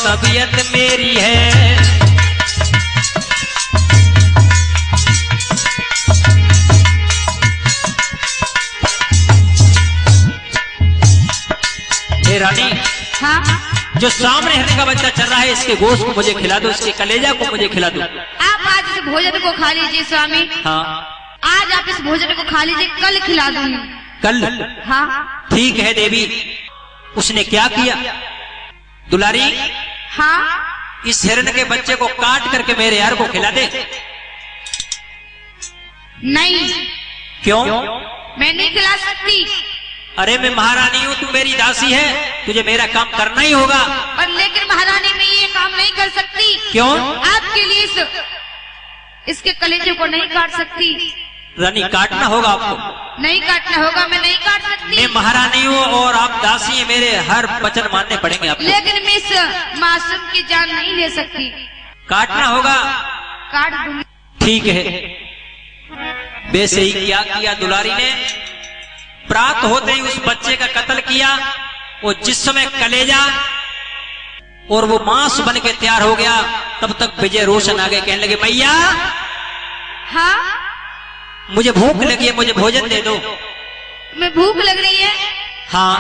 तबीयत मेरी है। हे रानी, हाँ जो सामने हिरन का बच्चा चल रहा है, इसके गोश्त को मुझे खिला दो, इसके कलेजा को मुझे खिला दो। आप आज इस भोजन को खा लीजिए स्वामी। हाँ, आज आप इस भोजन को खा लीजिए, कल खिला दूंगी। कल? हाँ ठीक है देवी। उसने क्या किया? दुलारी, हाँ इस हिरन के बच्चे को काट करके मेरे यार को खिला दे। नहीं। क्यों? मैं नहीं खिला सकती। अरे मैं महारानी हूँ, तू मेरी दासी है, तुझे मेरा काम करना ही होगा। और लेकिन महारानी मैं ये काम नहीं कर सकती। क्यों? आपके लिए इसके कलेजे को नहीं काट सकती। रानी, काटना होगा आपको। नहीं काटना होगा, मैं नहीं काट सकती। मैं महारानी हूँ और आप दासी हैं, मेरे हर वचन मानने पड़ेंगे आपको। लेकिन मैं इस मासूम की जान नहीं ले सकती। काटना होगा। काट दूंगी। ठीक है। वैसे ही क्या किया दुलारी ने? प्राप्त होते ही उस बच्चे का कत्ल किया। वो जिस समय कलेजा और वो मांस बन के तैयार हो गया, तब तक विजय रोशन आगे कहने लगे, मैया हाँ मुझे भूख लगी है, मुझे भोजन दे दो। मैं भूख लग रही है? हाँ।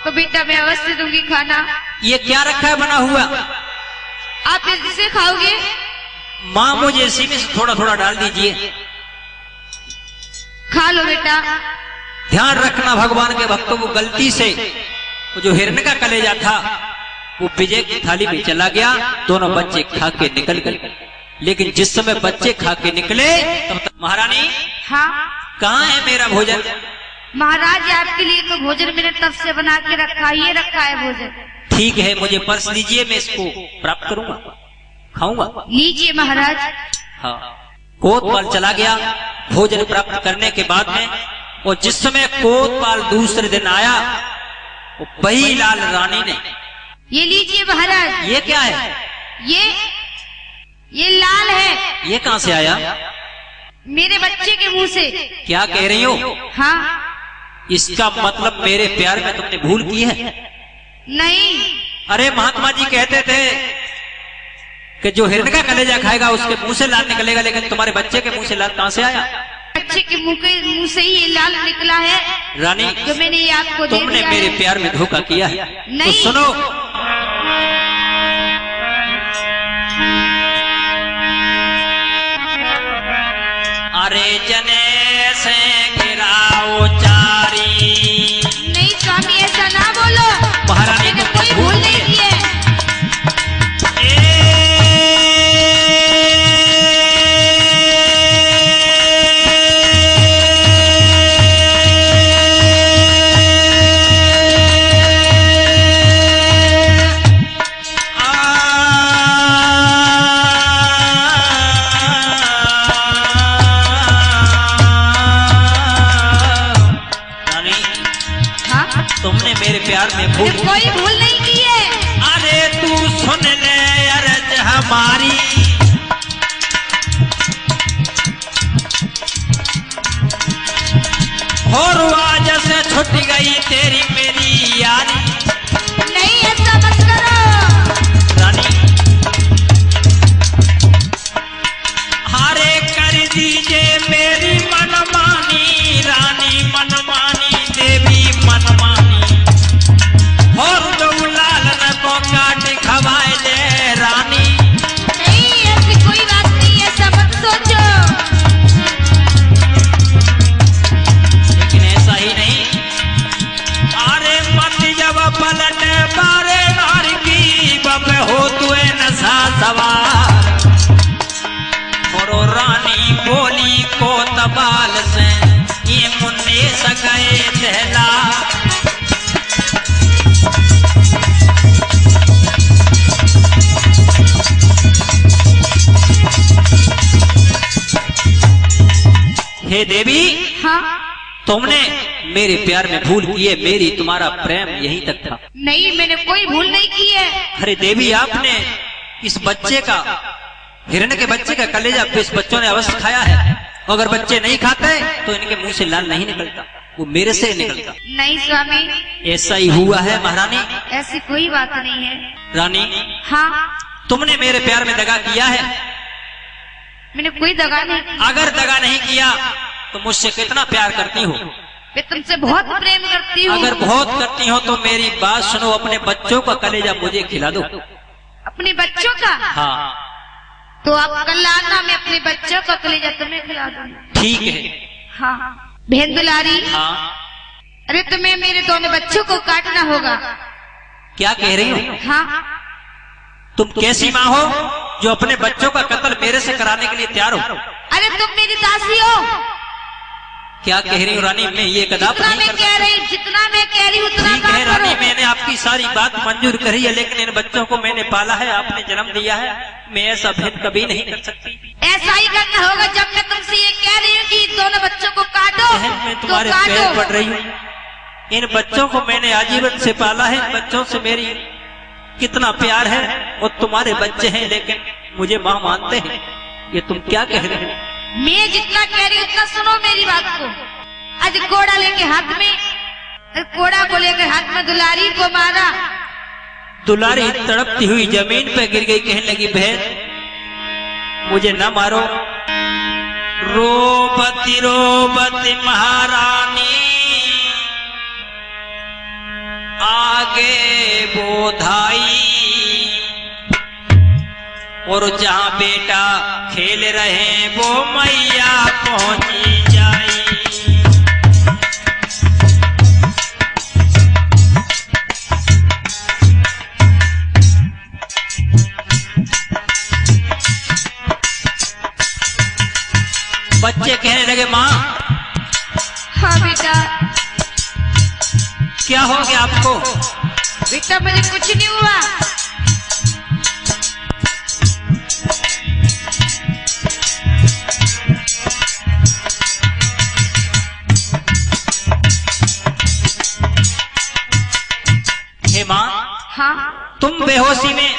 तो बेटा मैं अवश्य दूंगी खाना। ये क्या रखा है बना हुआ? आप इसे खाओगे? माँ मुझे इसी में से थोड़ा थोड़ा डाल दीजिए। खा लो बेटा। ध्यान रखना, भगवान के भक्तों को गलती से वो जो हिरन का कलेजा था वो विजय की थाली में चला गया। दोनों बच्चे खा के निकल गए। लेकिन जिस समय बच्चे खा के निकले तब तक महारानी, हाँ कहाँ है मेरा भोजन? महाराज आपके लिए तो भोजन मैंने तब से बना के रखा, ये रखा है भोजन। ठीक है, मुझे पर्स दीजिए, मैं इसको प्राप्त करूंगा, खाऊंगा। लीजिए महाराज। हाँ। कोतवाल चला गया भोजन प्राप्त करने के बाद में। और जिस समय कोतवाल दूसरे दिन आया, वो वही लाल रानी ने, ये लीजिए महाराज। ये क्या है? ये लाल है। ये कहाँ से आया? मेरे बच्चे के मुंह से। क्या कह रही हो? हाँ। इसका मतलब मेरे प्यार में तुमने भूल की है? नहीं। अरे महात्मा जी कहते थे कि जो हिरन का कलेजा खाएगा उसके मुंह से लाल निकलेगा, लेकिन तुम्हारे बच्चे के मुंह से लाल कहाँ से आया? बच्चे के मुंह से ही ये लाल निकला है। रानी, जो मैंने ये आपको दे तुमने दिया मेरे है। प्यार में धोखा किया है। नहीं। तो सुनो, अरे जने से गिराओ चारी। नहीं स्वामी, ऐसा ना बोलो। महारानी मैंने कोई भूल नहीं की है। तुमने मेरे प्यार में भूल, कोई भूल नहीं की है। अरे तू सुन ले अर्ज हमारी, और आज से छूट गई तेरी मेरी यारी। नहीं ऐसा मत करो रानी, हारे कर दीजिए मेरी मनमानी, रानी मनमानी, देवी मनमानी, और जो लालन को काट खवाए ले रानी। नहीं ऐसी कोई बात नहीं, ऐसा मत सोचो। लेकिन ऐसा ही नहीं, अरे मत जब पलट बारे नार की, बब हो तुए नशा सवार, और रानी बोली को तबाल से ये मुन्ने सगाए दहला। हे देवी, हाँ। तुमने मेरे प्यार में भूल की है, मेरी तुम्हारा प्रेम यहीं तक था। नहीं मैंने कोई भूल नहीं की है। अरे देवी, आपने इस बच्चे का, हिरण के बच्चे का कलेजा इस बच्चों ने अवश्य खाया है। अगर बच्चे नहीं खाते तो इनके मुंह से लाल नहीं निकलता। वो मेरे से निकलता। नहीं स्वामी, ऐसा ही हुआ है महारानी। ऐसी कोई बात नहीं है। रानी, हाँ, तुमने मेरे प्यार में दगा किया है? मैंने कोई दगा नहीं किया। अगर दगा नहीं किया तो मुझसे कितना प्यार करती हो? मैं तुमसे बहुत प्रेम करती हूँ। अगर बहुत करती हो तो मेरी बात सुनो, अपने बच्चों का कलेजा मुझे खिला दो। अपने बच्चों का? हाँ। तो आप कल आना, मैं अपने बच्चों का कलेजा तुम्हें खिला दूंगा। ठीक है। हाँ। बहन दुलारी, हाँ। अरे तुम्हें मेरे दोनों बच्चों को काटना होगा। क्या कह रही हो? हाँ। तुम कैसी माँ हो जो अपने बच्चों का कत्ल मेरे से कराने के लिए तैयार हो? अरे तुम मेरी दासी हो। क्या कह रही हो रानी? मैं ये कदापि नहीं कर सकता। जितना मैं कह रही हूँ उतना ठीक है काम रानी, करो। मैंने आपकी सारी बात मंजूर करी है, लेकिन इन बच्चों को मैंने पाला है, आपने जन्म दिया है, मैं ऐसा भेद कभी नहीं कर सकती। ऐसा ही करना होगा। जब मैं तुमसे ये कह रही हूँ कि दोनों बच्चों को काटो, मैं तुम्हारे पैर पड़ रही हूँ। इन बच्चों को मैंने आजीवन से पाला है, बच्चों से मेरी कितना प्यार है, और तुम्हारे बच्चे हैं लेकिन मुझे माँ मानते हैं। ये तुम क्या कह रहे हो? मैं जितना कह रही हूँ उतना सुनो मेरी बात को। आज कोड़ा लेके हाथ में, कोड़ा को लेकर हाथ में दुलारी को मारा। दुलारी तड़पती हुई जमीन पे गिर गई, कहने लगी बहन मुझे न मारो। रोबती रोबती महारानी आगे बोधाई, और जहां बेटा खेल रहे वो मैया पहुंची जाई। बच्चे कहने लगे माँ। हाँ बेटा। क्या हो गया आपको? बेटा मुझे कुछ नहीं हुआ। हे माँ। हाँ। तुम बेहोशी में,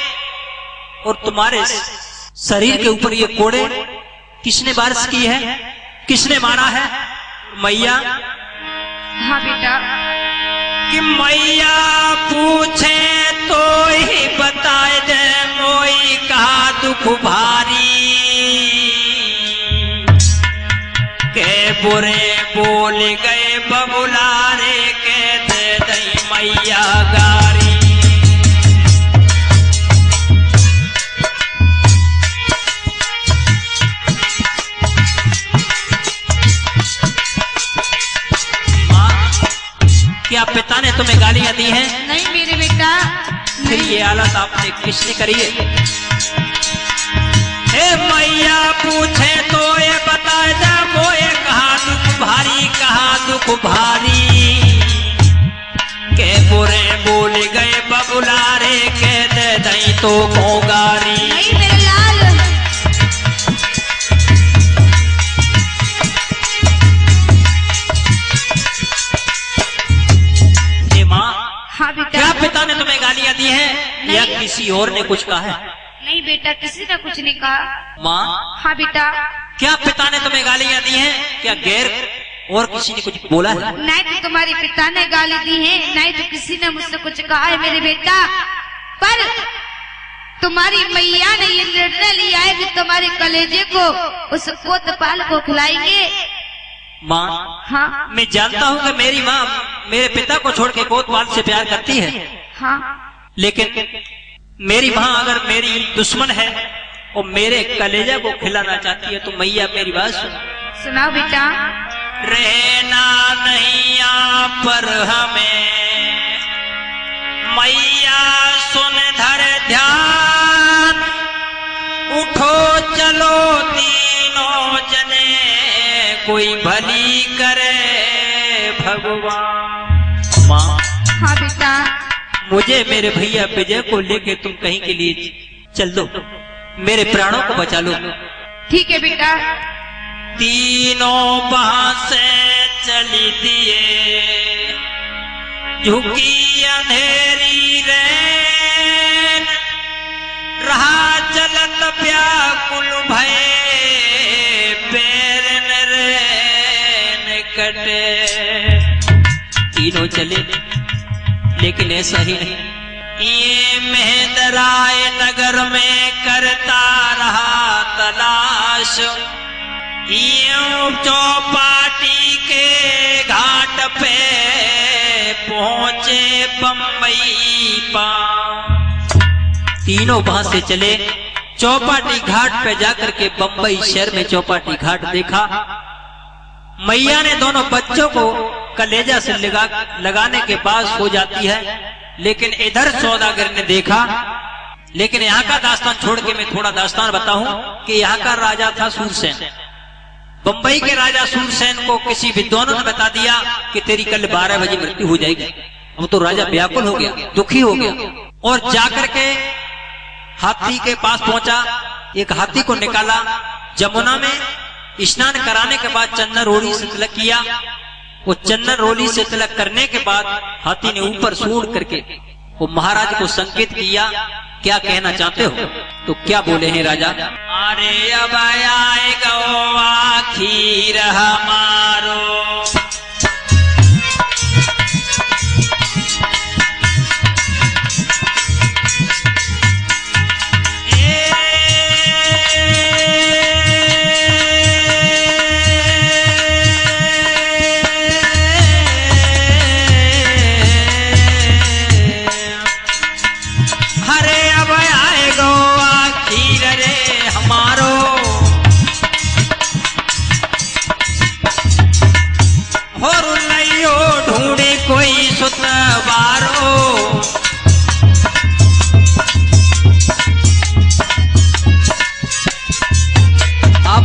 और तुम्हारे शरीर के ऊपर ये कोड़े किसने बारिश की है? किसने मारा है? मैया। हाँ बेटा। कि मैया पूछे तो ही बताए दे, मोई कहा दुख भारी, के बुरे बोल गए बबुलारे, के दे दई मैया गारी। क्या पिता ने तुम्हें गालियां दी हैं? नहीं मेरे बेटा। फिर ये हालत आपने किसने करी है? हे मैया पूछे तो ये बता दे, मोए कहा दुख भारी, कहा दुख भारी, के बुरे बोल गए बबुलारे, के दे दई तो को गारी। नहीं मेरे लाल। हाँ बेटा। क्या पिता ने तुम्हें गालियां दी हैं या किसी और ने कुछ कहा है? नहीं बेटा, किसी ने कुछ नहीं कहा। माँ। हाँ बेटा। क्या पिता ने तुम्हें गालियां दी हैं? क्या गैर और किसी ने कुछ बोला है? नहीं तो तुम्हारे पिता ने गाली दी है, नहीं तो किसी ने मुझसे कुछ कहा है मेरे बेटा। पर तुम्हारी मैया ने ये निर्णय लिया है कि तुम्हारे कलेजे को उस कोतपाल को खिलाएंगे। माँ। हाँ। मैं जानता हूँ कि मेरी माँ मेरे पिता को छोड़ के कोतवाल से प्यार करती है। हाँ। लेकिन मेरी माँ अगर मेरी दुश्मन है और मेरे कलेजा को खिलाना चाहती है तो मैया मेरी बात सुनाओ बेटा। रहना नहीं यहाँ पर हमें, मैया सुन धर ध्यान, उठो चलो तीनों जने, कोई भली करे भगवान। माँ। हाँ बेटा। मुझे मेरे भैया विजय को लेके तुम कहीं के लिए चल दो, मेरे प्राणों को बचा लो। ठीक है बेटा। तीनों वहां से चली दिए, झुकी अंधेरी रैन, रहा चलत व्याकुल भय, पैरन रैन कटे। तीनों चले, लेकिन ऐसा ही नहीं। ये मेहंदराय नगर में करता रहा तलाश, यूं चौपाटी के घाट पे पहुंचे बम्बई पार। तीनों वहां से चले, चौपाटी घाट पे जाकर के बम्बई शहर में चौपाटी घाट देखा। मैया ने दोनों बच्चों को कलेजा से लगाने के बाद सो जाती है, लेकिन इधर सौदागर ने देखा। लेकिन यहाँ का दास्तान छोड़ के मैं थोड़ा दास्तान बताऊं कि यहाँ का राजा था सूरसेन। बंबई के राजा सूरसेन को किसी विद्वानों ने बता दिया कि तेरी कल 12 बजे मृत्यु हो जाएगी। अब तो राजा व्याकुल हो गया, दुखी हो गया, और जाकर के हाथी के पास पहुंचा। एक हाथी को निकाला, जमुना में स्नान कराने के बाद चंदन रोली से तिलक किया। वो चंदन रोली से तिलक करने के बाद हाथी ने ऊपर सूंड करके वो महाराज को संकेत किया, क्या कहना चाहते हो? तो क्या बोले हैं राजा? अरे अब आएगा आखिर हमारो,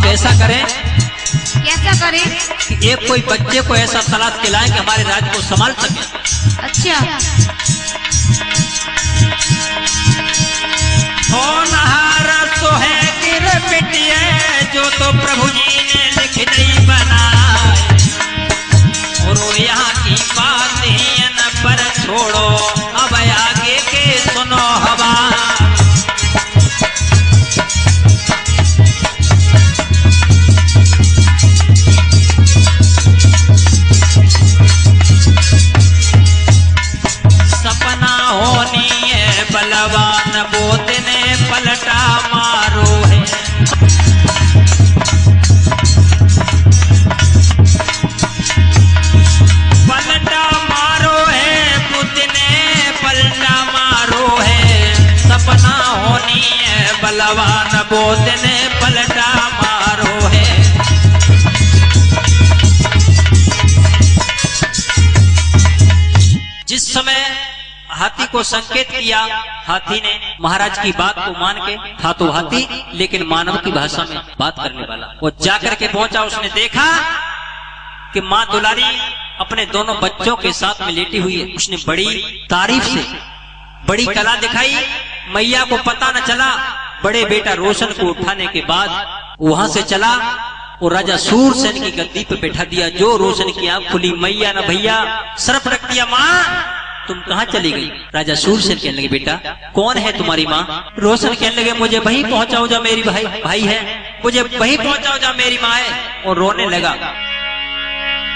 ऐसा करें, कैसा करें? एक कोई बच्चे को ऐसा तलाश के लाएं कि हमारे राज्य को संभाल सके। अच्छा। होनहार तो है गिर पिटिए, जो तो प्रभु जी ने लिख नहीं बनाए, और यहाँ की बात ही न पर छोड़ो, अब आगे के सुनो हवा। बलवान बोत ने पलटा मारो है, पलटा मारो है, बुद्ध ने पलटा मारो है। सपना होनी है बलवान बोत ने पलटा मारो है। जिस समय हाथी को संकेत किया, हाथी ने महाराज की बात को मान के, था तो हाथी लेकिन मानव की भाषा में बात करने वाला, वो जाकर के पहुंचा। उसने देखा कि माँ दुलारी अपने दोनों बच्चों के साथ में लेटी हुई है। उसने बड़ी तारीफ से बड़ी कला दिखाई, मैया को पता न चला। बड़े बेटा रोशन को उठाने के बाद वहां से चला और राजा सूरसेन की गद्दी पे बैठा दिया। जो रोशन की आंख खुली, मैया न भैया सरफ रख दिया, माँ तुम कहाँ चली गई? राजा सूरसेन कहने लगे, बेटा कौन है तुम्हारी माँ? रोशन कहने लगे, मुझे वहीं पहुंचाओ जा मेरी भाई है, मुझे वहीं पहुंचाओ जा मेरी माँ है। और रोने लगा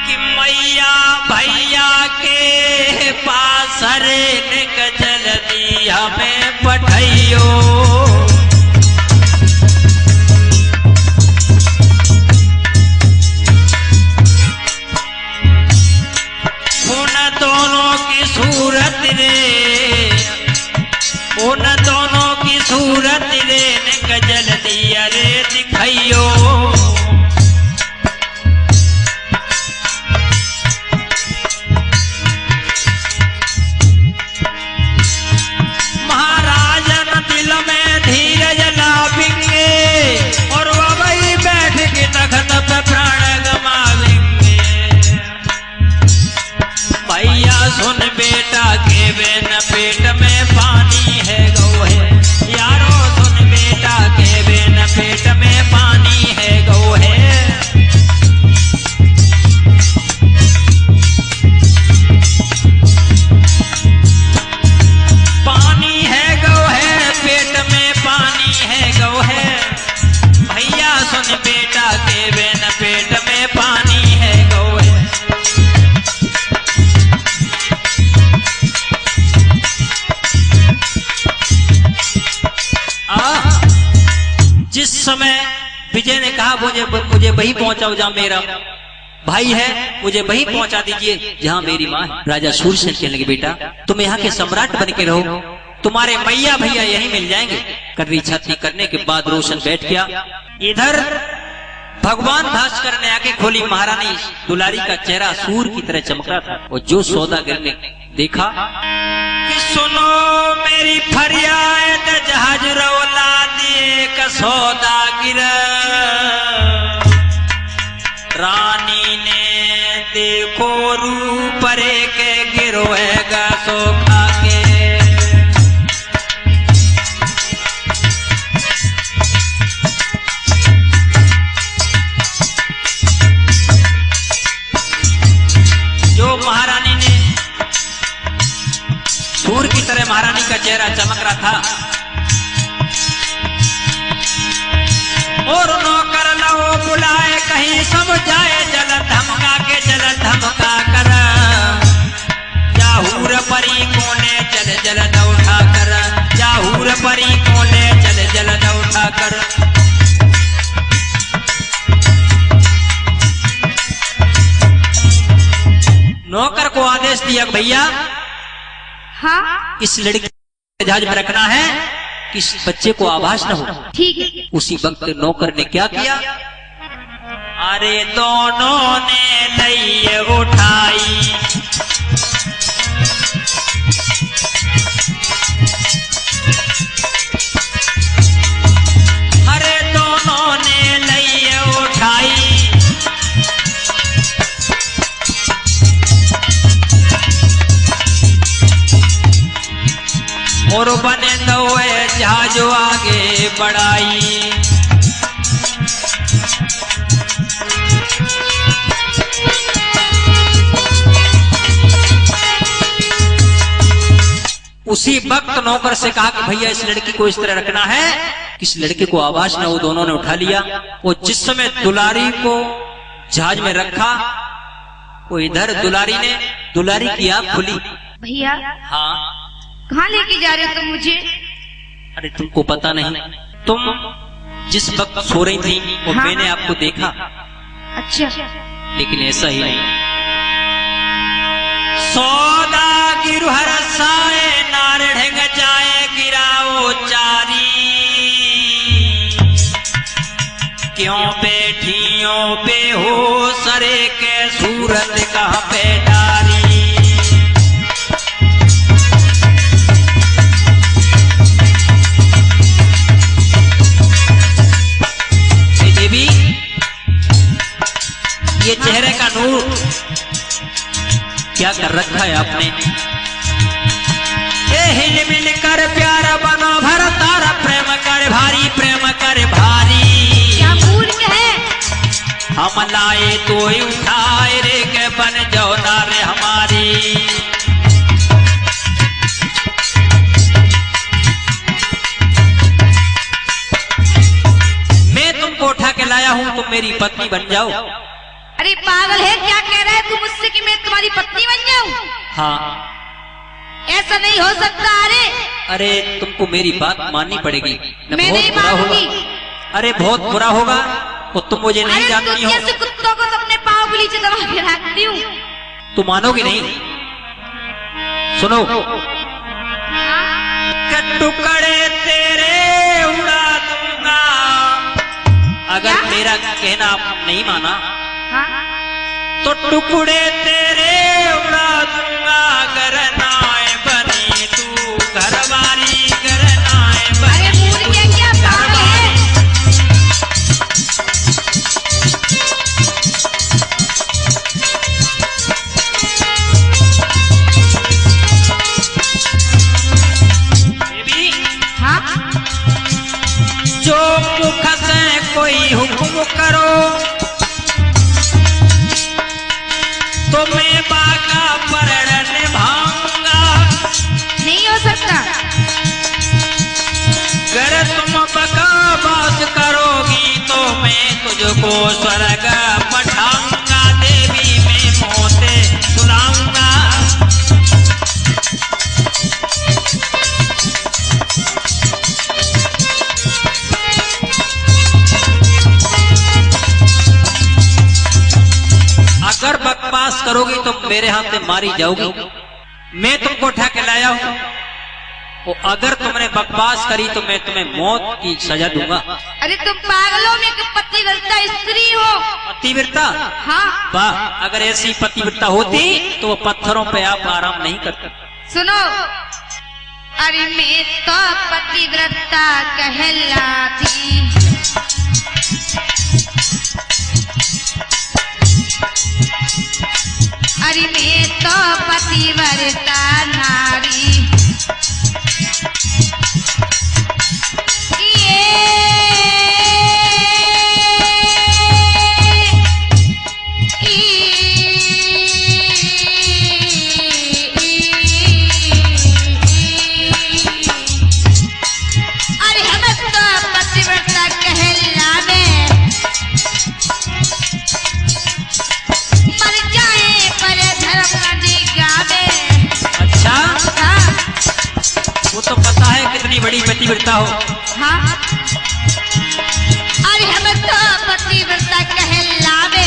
कि मैया भैया के पास हरे निक जल्दी हमें पठाइयो। दोनों की सूरत रे, उन दोनों की सूरत रे ने जल्दी अरे दिखाइयो। समय विजय ने कहा मुझे वही पहुंचाओ जहां मेरा भाई है, मुझे वही पहुंचा दीजिए जहां मेरी माँ है। राजा सूरसेन कहने लगे बेटा तुम यहाँ के सम्राट बन के रहो, तुम्हारे मैया भैया यहीं मिल जाएंगे। कर्री छाती करने के बाद रोशन बैठ गया। इधर भगवान भास्कर ने आके खोली, महारानी दुलारी का चेहरा सूर की तरह चमक रहा था। और जो सौदागर ने देखा कि सुनो मेरी फरियाद जहाज रौला दिए का सौदागिर, रानी ने देखो रूप रे के गिरोएगा सोखा के। जो महारानी ने सूर की तरह महारानी का चेहरा चमक रहा था और नौकर लो बुलाए कहीं सब जाए, जल धमका के जल धमका कर जाहूर परी कोने चल जल उठा कर, जाहूर परी कोने चल जल उठा कर। नौकर को आदेश दिया भैया हाँ इस लड़की को जहाज में रखना है कि इस बच्चे को आभास न हो। ठीक है। उसी वक्त नौकर ने क्या किया, अरे दोनों ने लई उठाई, अरे दोनों ने लई उठाई, और बने दो जहाज आगे बढ़ाई। उसी वक्त नौकर से कहा कि भैया इस लड़की को इस तरह रखना है कि इस लड़के को आवाज न हो। दोनों ने उठा लिया। वो जिस समय दुलारी को जहाज में रखा, वो इधर दुलारी की आंख खुली। भैया हाँ कहाँ लेके जा रहे हो तुम मुझे? अरे तुमको पता नहीं, तुम जिस वक्त सो रही थी वो हाँ? मैंने आपको देखा। अच्छा लेकिन ऐसा ही नहीं। सौदागिर हरसाए नार ढंग जाए गिराओ चारी, क्यों बैठियों पे हो सरे के सूरत कहाँ पे डारी। देवी ये चेहरे का नूर क्या कर रखा है आपने। ये हिल मिल कर प्यारा बना भर तारा, प्रेम कर भारी प्रेम कर भारी। क्या भूल के है? हम लाए तो उठाए रे के बन जाओ नारे हमारी। मैं तुमको उठा के लाया हूँ, तुम मेरी पत्नी बन जाओ। अरे पागल है, क्या कह रहा है तू मुझसे कि मैं तुम्हारी पत्नी बन जाऊं? हाँ ऐसा नहीं हो सकता। अरे तुमको मेरी बात माननी पड़ेगी। मैं नहीं मानूंगी। अरे बहुत बुरा होगा, तो तुम मुझे नहीं जानती हो। जैसे कुत्तों को अपने पाँव के नीचे दबा के रखती हूँ। तुम मानोगी नहीं। सुनो, टुकड़े तेरे उड़ा दूंगा अगर क्या? मेरा कहना आप नहीं माना हाँ? तो टुकड़े तेरे उड़ा दूंगा। करनाए बनी तू घरवारी, करनाए अरे बनी भूल तू गया क्या पागल है? बेबी हाँ? जो मुख से कोई हुक्म करो तो मैं बाका परण निभाऊंगा। करोगी तो मेरे हाथ से मारी जाओगी। मैं तुमको उठा के लाया हूं, और अगर तुमने बकवास करी तो मैं तुम्हें मौत की सजा दूंगा। अरे तुम पागलों में कि पतिव्रता स्त्री हो? पतिव्रता? हाँ। वाह, अगर ऐसी पतिव्रता होती तो वो पत्थरों पे आप आराम नहीं करते। सुनो, अरे मैं तो पतिव्रता कहलाती, अरे मैं तो पतिव्रता नारी, बड़ी पतिव्रता हो। हाँ, अरे हम तो पतिव्रता कहलावे,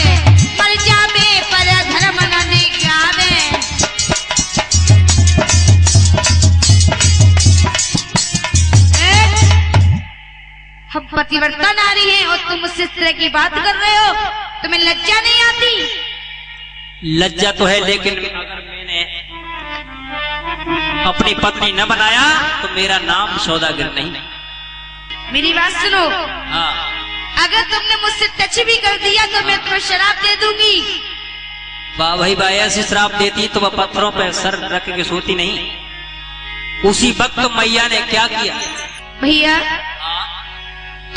पर जावे पर धर्म न निगावे। हम पतिव्रता नारी हैं और तुम मुझसे इस तरह की बात कर रहे हो, तुम्हें लज्जा नहीं आती? लज्जा तो है, लेकिन अगर मैंने अपनी पत्नी न बनाया तो मेरा नाम सौदागर नहीं। मेरी बात सुनो। हाँ। अगर तुमने मुझसे टच भी कर दिया तो मैं तुम्हें शराब दे दूंगी। वाह भाई वाह, ऐसी शराब देती तो वह पत्थरों पर सर रख के सोती नहीं। उसी वक्त मैया ने क्या किया? भैया,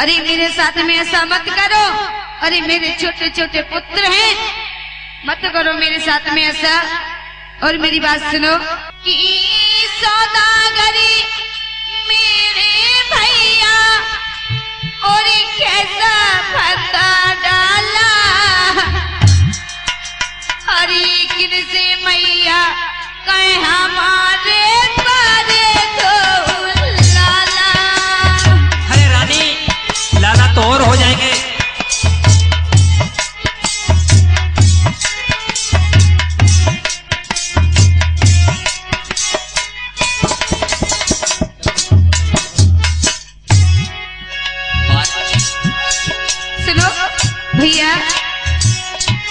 अरे मेरे साथ में ऐसा मत करो। अरे मेरे छोटे छोटे पुत्र हैं, मत करो मेरे साथ में ऐसा। और मेरी बात सुनो कि सौदागरी मेरे भैया और कैसा पता डाला, अरे किनसे मैया कहे हमारे बारे तो लाला। अरे रानी, लाला तो और हो जाएंगे। भैया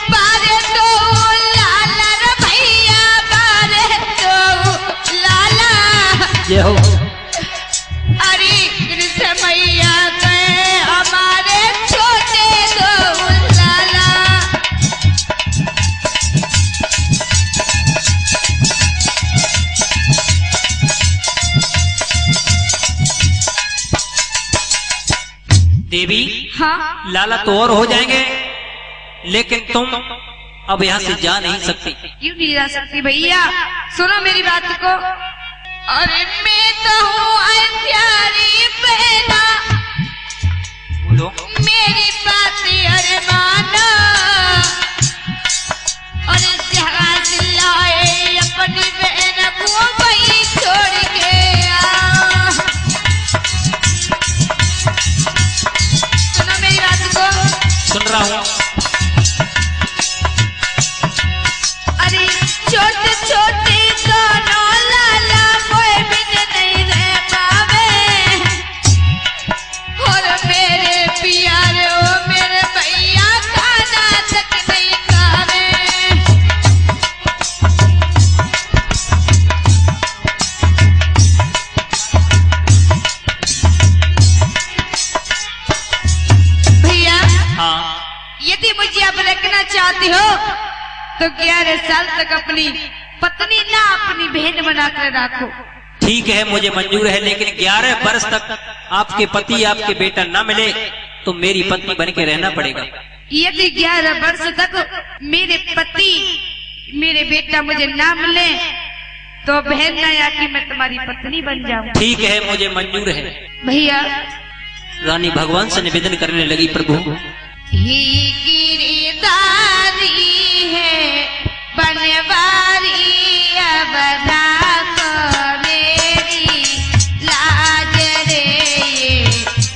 बारे तो लाला रे भैया, बारे तो लाला। ये हो। अरे कृष्ण मैया गए हमारे छोटे तो लाला। देवी, हाँ, लाला तो और हो जाएंगे, लेकिन तुम अब यहाँ से जा नहीं सकती। क्यों नहीं जा सकती भैया? सुनो मेरी बात को। अरे मैं तो हूँ प्यारी बहना, बोलो। मेरी बात अरे माना, और लाए अपनी बहन को वही छोड़ के आ। सुनो मेरी बात को। सुन रहा हूँ। अरे छोटे छोटे दोनों लाला कोई बिन नहीं रह पावे, और मेरे प्यारे ओ मेरे भैया खाना तक नहीं खावे। भैया, हाँ। यदि मुझे अब रखना चाहती हो तो 11 साल तक अपनी पत्नी ना अपनी बहन बनाकर रखो। ठीक है, मुझे मंजूर है, लेकिन 11 वर्ष तक आपके पति आपके बेटा न मिले तो मेरी पत्नी बन के रहना पड़ेगा। यदि 11 वर्ष तक मेरे पति मेरे बेटा मुझे ना मिले तो बहन ना या कि मैं तुम्हारी पत्नी बन जाऊं। ठीक है, मुझे मंजूर है। भैया, रानी भगवान से निवेदन करने लगी, प्रभु ही गिरधारी है बनवारी, अब राखो मेरी लाज रे,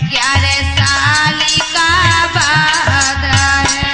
11 साल का वादा है।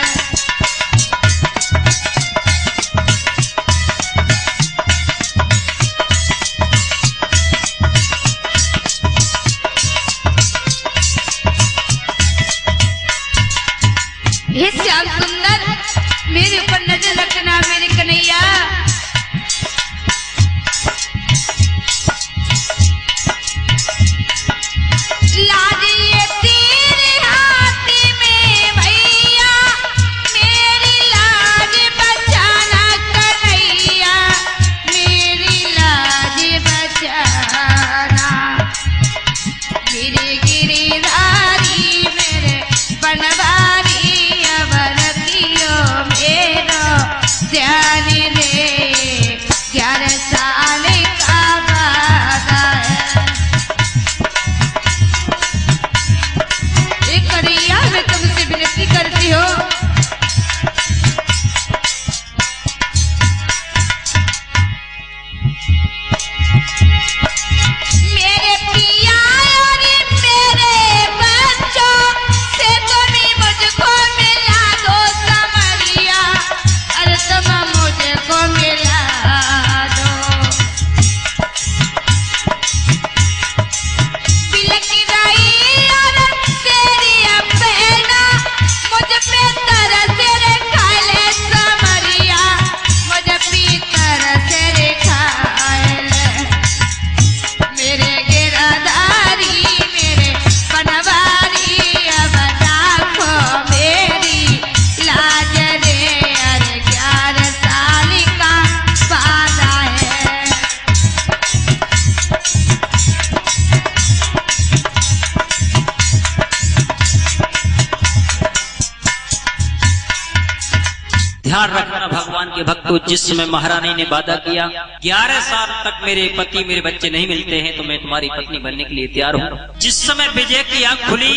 ध्यान रखना भगवान के भक्तों, जिस समय महारानी ने वादा किया 11 साल तक मेरे पति मेरे बच्चे नहीं मिलते हैं तो मैं तुम्हारी पत्नी बनने के लिए तैयार हूँ। जिस समय विजय की आंख खुली,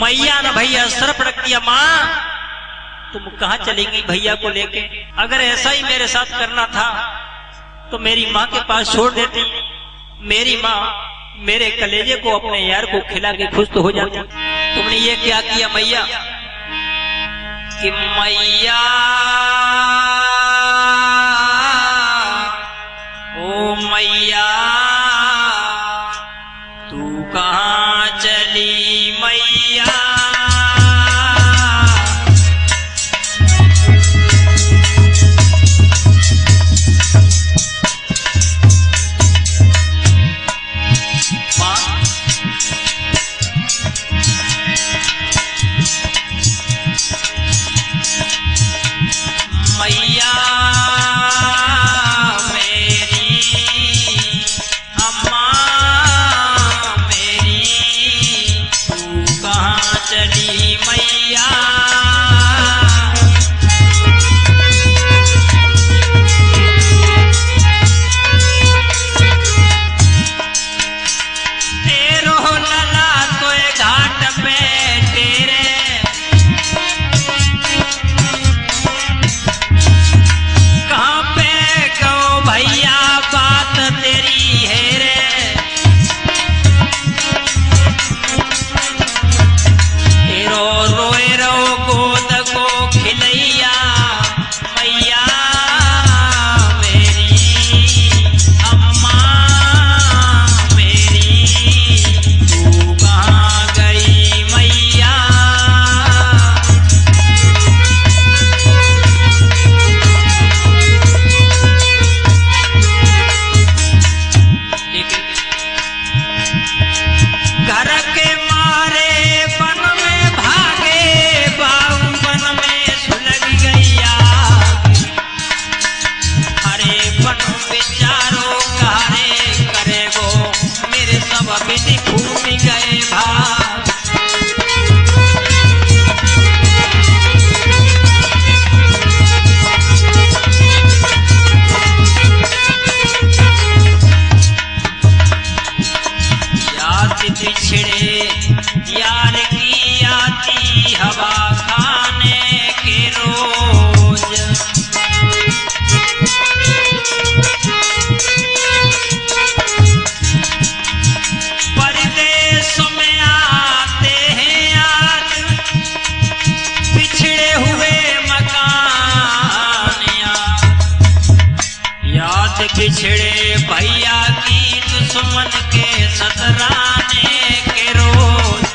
मैया ने भैया सर पटक दिया, माँ तुम कहाँ चलेंगी भैया को लेके? अगर ऐसा ही मेरे साथ करना था तो मेरी माँ के पास छोड़ देती। मेरी माँ मेरे कलेजे को अपने यार को खिला के खुश तो हो जाती। तुमने ये क्या किया मैया कि मैया ओ मैया तू कहाँ चली मैया? मैया मेरी अम्मा मेरी तू कहाँ चली मैया? तेरो लला तो घाट पे तेरे भैया बात तेरी है रे। तेरो रोए रो गोद को खिलैया मैया मेरी अम्मा मेरी तू कहाँ गई मैया? घर के मारे वन में भागे बाबू वन में सुलग गैया। हरे वन विचारो कारे करे वो मेरे सब विधि भूमि गए भाग। बिछड़े यार की आती हवा खाने के रोज। परदेश में आते हैं याद बिछड़े हुए मकान। याद बिछड़े भैया की दुश्मन के सतराने के रोज।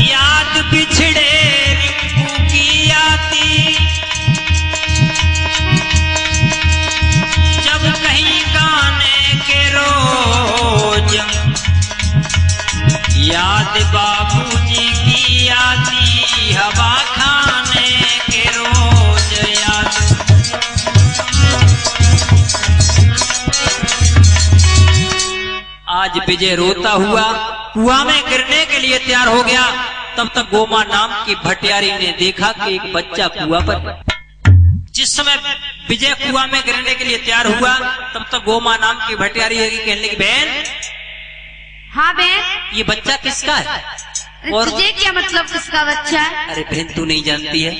याद बिछड़े रिंकू की आती जब कहीं गाने के रोज। याद बाबूजी की आती हवा खाने के रोज। याद आज विजय रोता हुआ कुआं में गिरने के लिए तैयार हो गया। तब तक गोमा नाम की भटियारी ने देखा कि एक बच्चा कुआं पर। जिस समय विजय कुआं में गिरने के लिए तैयार हुआ तब तक गोमा नाम की भटियारी कहने लगी, बहन हाँ बहन ये बच्चा किसका है? और तुझे क्या मतलब किसका बच्चा है? अरे बहन तू नहीं जानती है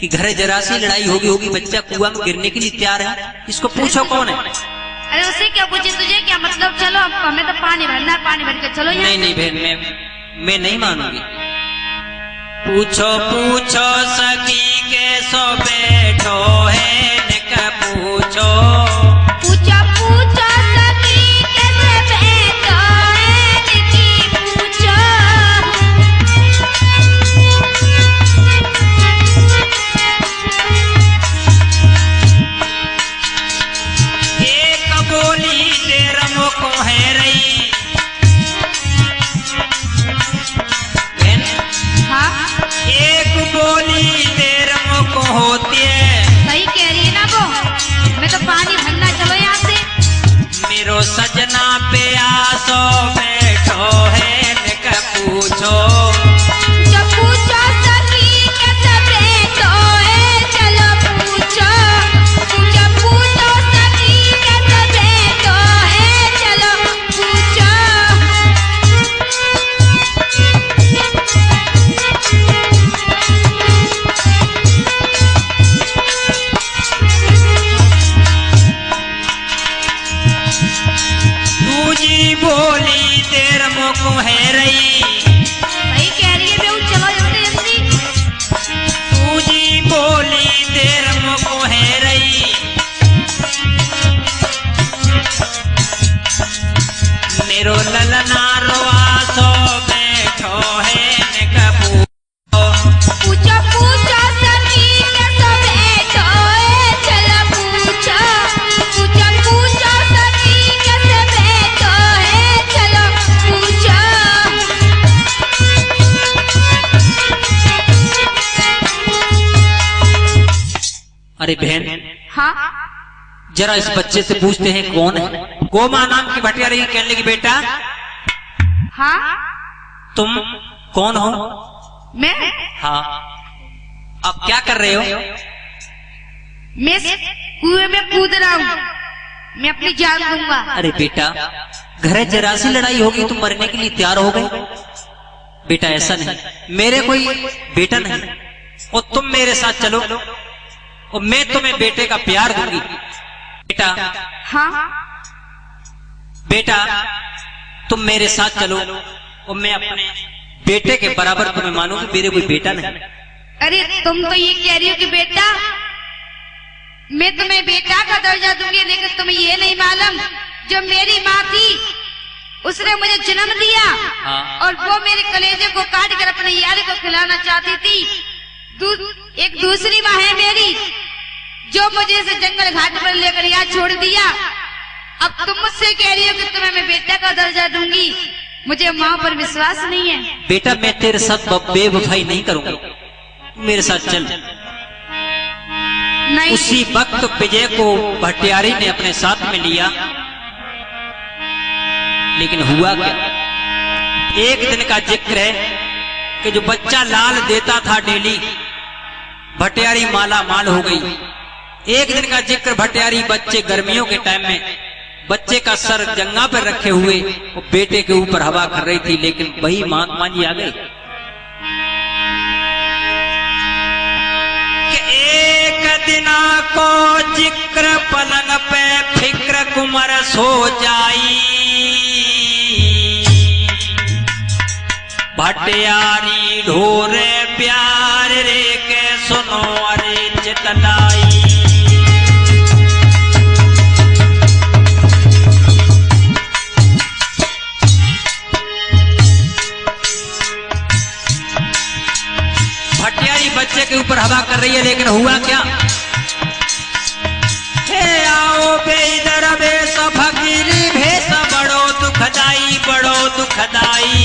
कि घर जरा सी लड़ाई होगी बच्चा कुआं में गिरने के लिए तैयार है। इसको पूछो कौन है? अरे उसे क्या पूछे, तुझे क्या मतलब? चलो हमें तो पानी भरना है, पानी भर के चलो। नहीं नहीं बहन मैं नहीं मानूंगी। पूछो पूछो सखी कैसो बैठो है निक पूछो। पूछो पूछो सखी कैसे बैठो है निकी पूछो। एक बोली देर को है रही। हाँ एक बोली देर को होती है। सही कह रही है ना वो, मैं तो पानी अरे बहन, हाँ जरा इस बच्चे से पूछते हैं कौन है। गोमा नाम की भटियारी कहने लगी, बेटा हाँ तुम कौन हो? मैं हाँ। अब क्या कर रहे हो? मैं कुएं में कूद रहा हूँ, मैं अपनी जान दूंगा। अरे बेटा, घर जरा सी लड़ाई होगी तुम मरने के लिए तैयार हो गए। बेटा ऐसा नहीं, मेरे कोई बेटा नहीं, और तुम मेरे साथ चलो और मैं तुम्हें बेटे का प्यार दूंगी। बेटा हाँ बेटा, तुम मेरे साथ चलो और मैं अपने बेटे के बराबर तुम्हें मानूंगी, मेरे कोई बेटा नहीं। अरे तुम तो ये कह रही हो कि बेटा मैं तुम्हें बेटा का दर्जा दूंगी, लेकिन तुम्हें ये नहीं मालूम जो मेरी माँ थी उसने मुझे जन्म दिया। हाँ। और वो मेरे कलेजे को काट कर अपने यार को खिलाना चाहती थी। एक दूसरी माँ है मेरी जो मुझे इस जंगल घाट पर लेकर यहाँ छोड़ दिया। अब तुम मुझसे कह रही हो कि तुम्हें मैं बेटा का दर्जा दूंगी, मुझे माँ पर विश्वास नहीं है। बेटा मैं तेरे साथ बेवफाई नहीं करूंगा, मेरे साथ चल। नहीं। उसी वक्त विजय को भटियारी ने अपने साथ में लिया, लेकिन हुआ क्या? एक दिन का जिक्र है कि जो बच्चा लाल देता था डेली, भटियारी माला माल हो गई। एक दिन का जिक्र, भटियारी बच्चे गर्मियों के टाइम में बच्चे का सर जंगा पर रखे हुए वो बेटे के ऊपर हवा कर रही थी, लेकिन वही महात्मा जी आ गए कि एक दिना को जिक्र पलंग पे फिक्र कुमर सो जाई, भटियारी ढोरे प्यार रे के सुनो अरे चितलाई। भटियारी बच्चे के ऊपर हवा कर रही है, लेकिन हुआ क्या? हे आओ बेइधर भेष फकीरी भेष, बड़ो दुखदाई बड़ो दुखदाई।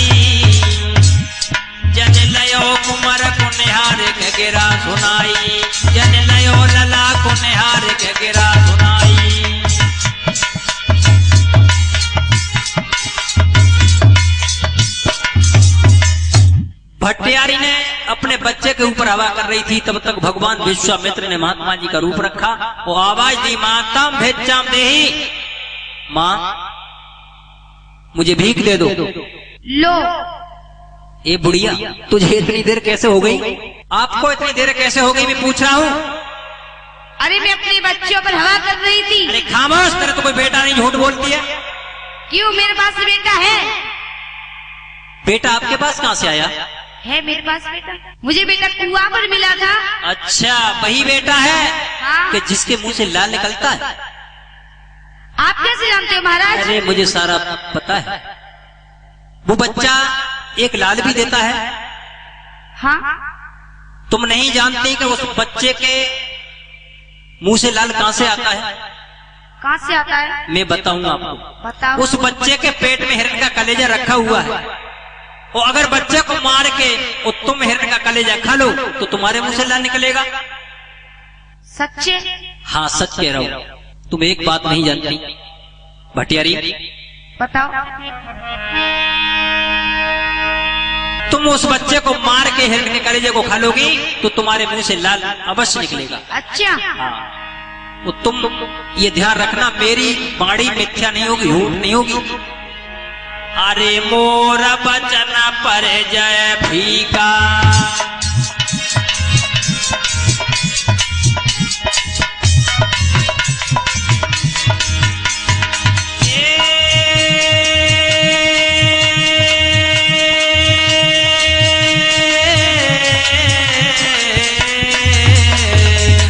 जन लयो कुमर कुनिहार के गिरा सुनाई, जन लयो लला कुनिहार के गिरा सुनाई। भटियारी ने अपने बच्चे के ऊपर हवा कर रही थी, तब तक भगवान विश्वामित्र ने महात्मा जी का रूप रखा और आवाज दी, माताम भेजाम देही, माँ मुझे भीख दे दो। लो। ए बुढ़िया, तुझे इतनी देर कैसे हो गई? आपको इतनी देर कैसे हो गई मैं पूछ रहा हूँ। अरे मैं अपने बच्चों पर हवा कर रही थी। अरे खामोश, तेरा तो कोई बेटा नहीं, झूठ बोलती है। क्यों, मेरे पास बेटा है। बेटा आपके पास कहाँ से आया? है मेरे पास बेटा, मुझे बेटा कुआं पर मिला था। अच्छा, वही बेटा है हाँ। कि जिसके मुंह से लाल निकलता है? आप कैसे जानते हो महाराज? अरे मुझे सारा पता है। वो बच्चा एक लाल भी देता है। हाँ। तुम नहीं जानती कि उस बच्चे के मुंह से लाल कहां से आता है? कहाँ से आता है? मैं बताऊंगा आपको। बताओ। उस बच्चे के पेट में हिरण का कलेजा रखा हुआ है, और अगर बच्चे को मार के और तुम हिरण का कलेजा खा लो तो तुम्हारे मुंह से लाल निकलेगा। सच्चे? हाँ सच कह रहा हूं। तुम एक बात नहीं जानती भटियारी, बताओ। तुम उस बच्चे को मार के हिरण के कलेजे को खा लोगी तो तुम्हारे मुंह से लाल अवश्य निकलेगा। अच्छा। हाँ, तो तुम ये ध्यान रखना, मेरी बाणी मिथ्या नहीं होगी, झूठ नहीं होगी। अरे मोर बचन पर जय फीका,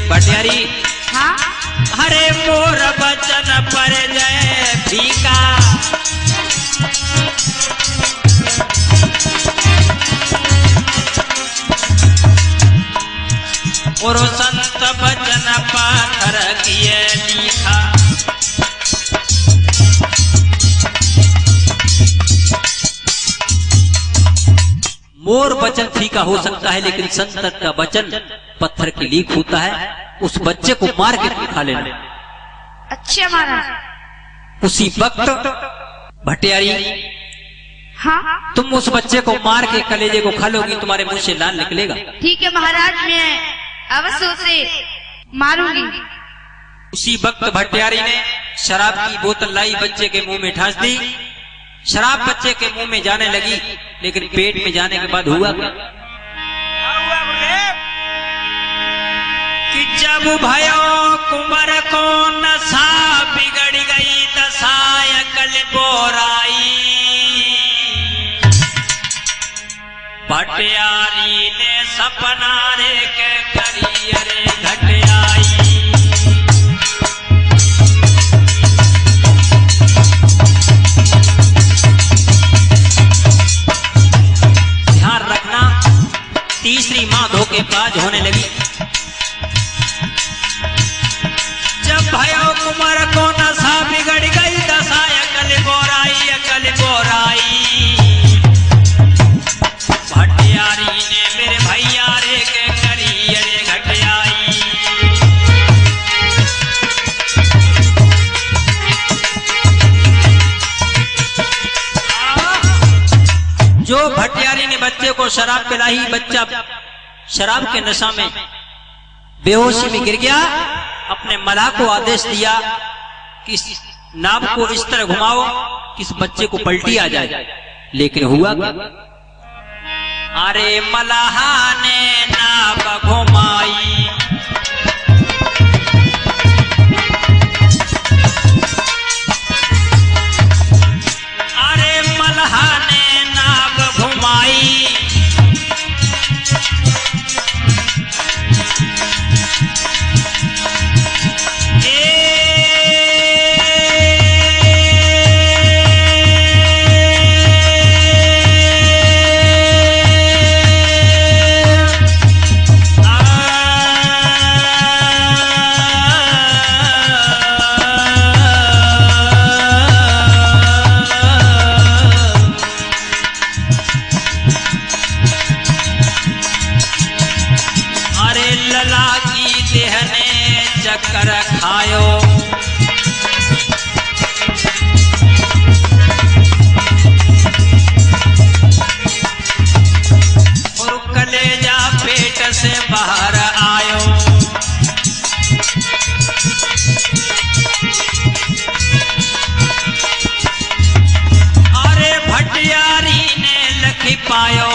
भटियारी। हाँ। हरे मोर बचन पर जय फीका, और संत बचन पाथर किए लिखा। मोर वचन फीका हो सकता है, लेकिन संत का वचन पत्थर की लीक होता है। उस बच्चे को मार के तुम खा लेना। अच्छा महाराज। उसी वक्त भटियारी, हाँ तुम उस बच्चे को मार के कलेजे को खा लोगी, तुम्हारे मुंह से लाल निकलेगा। ठीक है महाराज, मैं अवश्य उसे मारूंगी। उसी वक्त भटियारी ने शराब की बोतल लाई, बच्चे के मुंह में ठास दी। शराब बच्चे के मुंह में जाने लगी, लेकिन पेट में जाने के बाद हुआ क्या कि जब भयो कुंवर को नशा बिगड़ गई दशा अकल बोराई, भटियारी ने सपना रे के करियरे घट आई। ध्यान रखना, तीसरी माँ धोखेबाज होने लगी। जब भयो कुंवर को नशा बिगड़ गई दशा अकल बोराई, अकल बोराई, भटियारी ने मेरे भैया रे के करियरे घट आई। जो भटियारी ने बच्चे को शराब पिलाई, बच्चा शराब के नशा में बेहोशी में गिर गया। अपने मलाह को आदेश दिया कि इस नाव को इस तरह घुमाओ कि इस बच्चे को पलटी आ जाए। लेकिन हुआ क्या? अरे मलाहा ने नाव घुमाई, अरे मलाहा ने नाव घुमाई, चक्कर खायो, और कलेजा पेट से बाहर आयो। अरे भटियारी ने लखी पायो,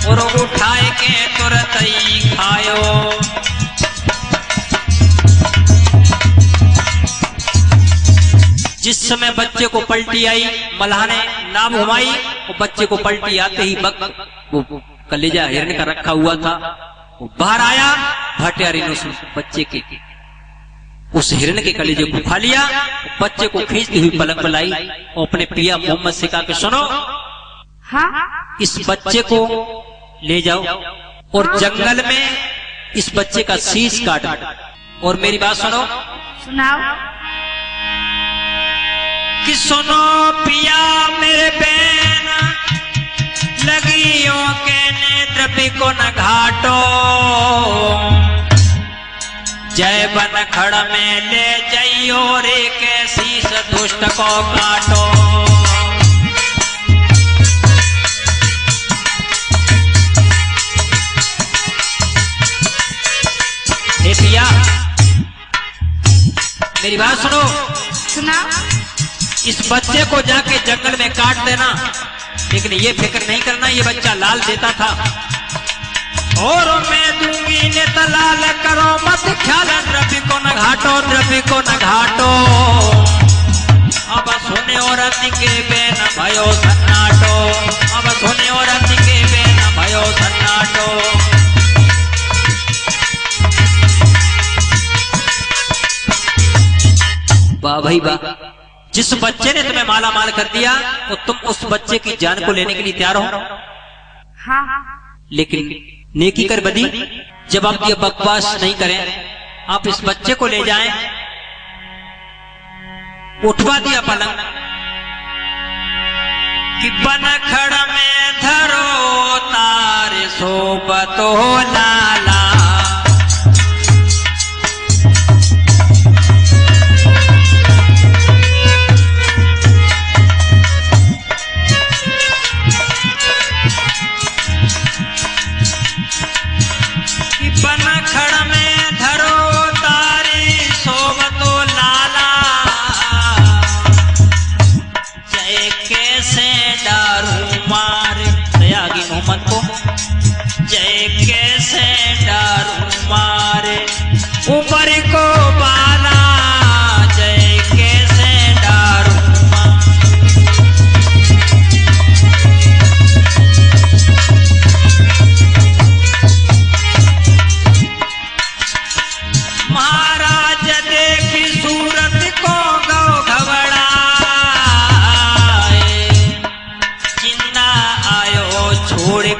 और उठाए के तुरंत ही खायो। जिस समय बच्चे को पलटी आई, मल्लाह ने नाव घुमाई, और बच्चे को पलटी आते ही वो कलेजा हिरन का रखा हुआ था, वो बाहर आया। भटियारी ने उस बच्चे के उस हिरन के कलेजे को खा लिया। बच्चे को खींचती हुई पलंग पर लाई और अपने पिया मोहम्मद से कहा कि सुनो, हाँ इस बच्चे को ले जाओ और जंगल में इस बच्चे का शीश काटो, और मेरी बात सुनो। सुनाओ। कि सुनो पिया मेरे बहन, लगियों के नेत्र भी को न घाटो, जय बन खड़ में ले जाइयो रे के शीश दुष्ट को काटो। पिया मेरी बात सुनो। सुना। इस बच्चे को जाके जंगल में काट देना, लेकिन ये फिक्र नहीं करना ये बच्चा लाल देता था, और मैं दूंगी नेता लाल, करो मत ख्याल, द्रव्य को न घाटो, द्रव्य को न घाटो। अब सोने और अति के बेन भयो सन्नाटो, अब सोने और अति के बेन भयो सन्नाटो। वाह भाई वाह, जिस बच्चे ने तुम्हें माला माल कर दिया तो तुम उस बच्चे की जान को लेने के लिए तैयार हो। हाँ। लेकिन नेकी कर बदी, जब आप ये बकवास नहीं करें, आप इस बच्चे को ले जाएं। उठवा दिया पलंग कि बनखड़ में धरो तारे सोबतो लाल,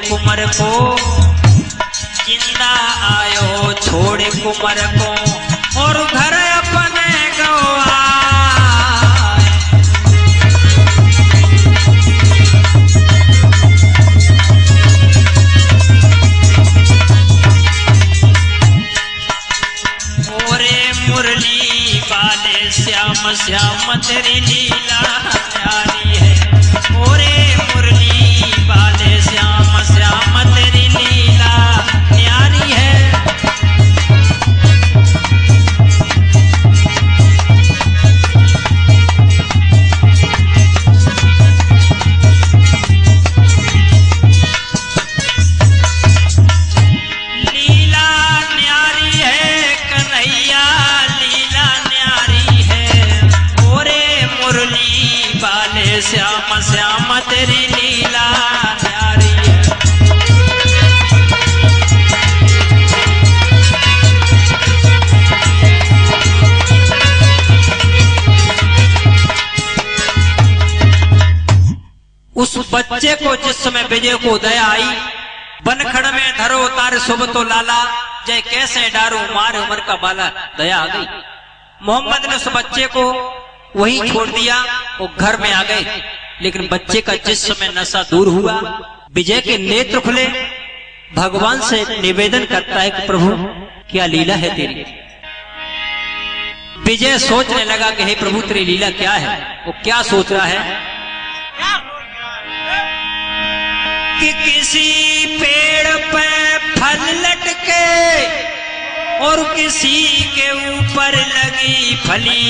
कुमर को, जिंदा आयो छोड़े कुमर को, और घर अपने गवा। ओरे मुरली वाले श्याम श्याम तेरी लीला न्यारी है। ओरे मुरली वाले श्याम श्याम तेरी लीला न्यारी है। लीला न्यारी है कन्हैया, लीला न्यारी है। ओरे मुरली वाले श्याम श्याम तेरी लीला न्यारी है। उस बच्चे को जिस समय विजय को दया आई, बनखड़ में धरो तार शुभ तो लाला, जय कैसे डारो मार उमर का बाला, दया आ गई। मोहम्मद ने उस बच्चे को वहीं छोड़ दिया, वो घर में आ गए। लेकिन बच्चे का जिस समय नशा दूर हुआ, विजय के नेत्र खुले, भगवान से निवेदन करता है कि प्रभु क्या लीला है तेरी। विजय सोचने लगा कि हे प्रभु तेरी लीला क्या है। वो क्या सोच रहा है कि किसी पेड़ पे फल लटके और किसी के ऊपर लगी फली,